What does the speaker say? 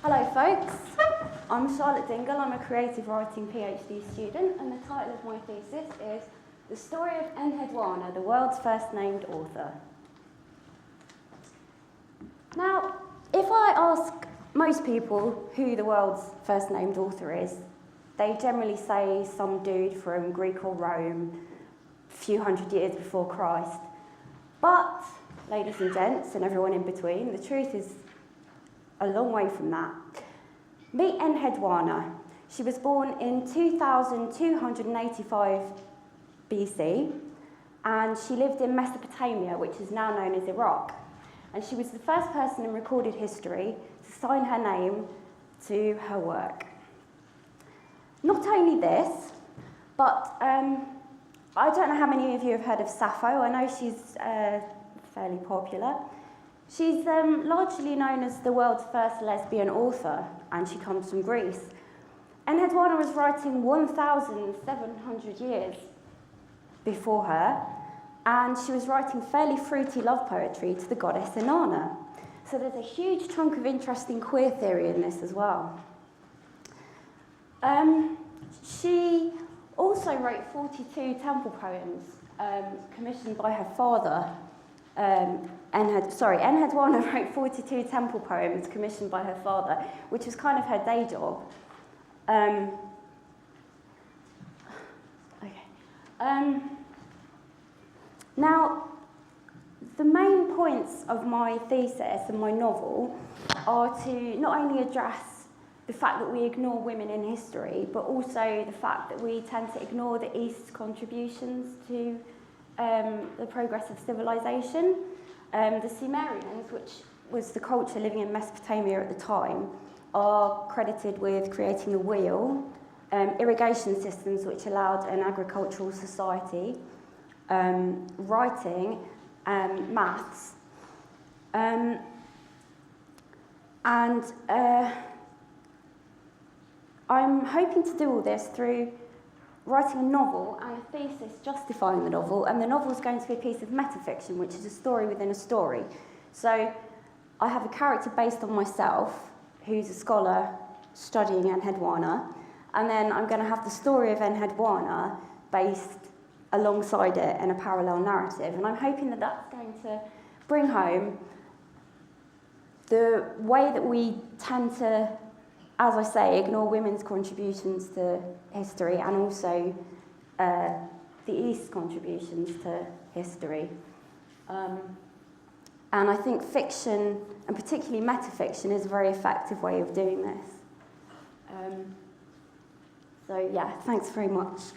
Hello folks, I'm Charlotte Dingle, I'm a creative writing PhD student, and the title of my thesis is The Story of Enheduanna, the World's First Named Author. Now, if I ask most people who the world's first named author is, they generally say some dude from Greek or Rome, a few hundred years before Christ. But, ladies and gents, and everyone in between, the truth is a long way from that. Meet Enheduanna. She was born in 2285 BC, and she lived in Mesopotamia, which is now known as Iraq. And she was the first person in recorded history to sign her name to her work. Not only this, but I don't know how many of you have heard of Sappho. I know she's fairly popular. She's largely known as the world's first lesbian author, and she comes from Greece. Enheduanna was writing 1,700 years before her, and she was writing fairly fruity love poetry to the goddess Inanna. So there's a huge chunk of interesting queer theory in this as well. She also wrote 42 temple poems commissioned by her father. Enheduanna wrote 42 temple poems commissioned by her father, which was kind of her day job. Now, the main points of my thesis and my novel are to not only address the fact that we ignore women in history, but also the fact that we tend to ignore the East's contributions to the progress of civilization. The Sumerians, which was the culture living in Mesopotamia at the time, are credited with creating the wheel, irrigation systems which allowed an agricultural society, writing, maths, and I'm hoping to do all this through writing a novel and a thesis justifying the novel, and the novel is going to be a piece of metafiction, which is a story within a story. So I have a character based on myself, who's a scholar studying Enheduanna, and then I'm going to have the story of Enheduanna based alongside it in a parallel narrative, and I'm hoping that that's going to bring home the way that we tend to, as I say, ignore women's contributions to history, and also the East's contributions to history. And I think fiction, and particularly metafiction, is a very effective way of doing this. So yeah, thanks very much.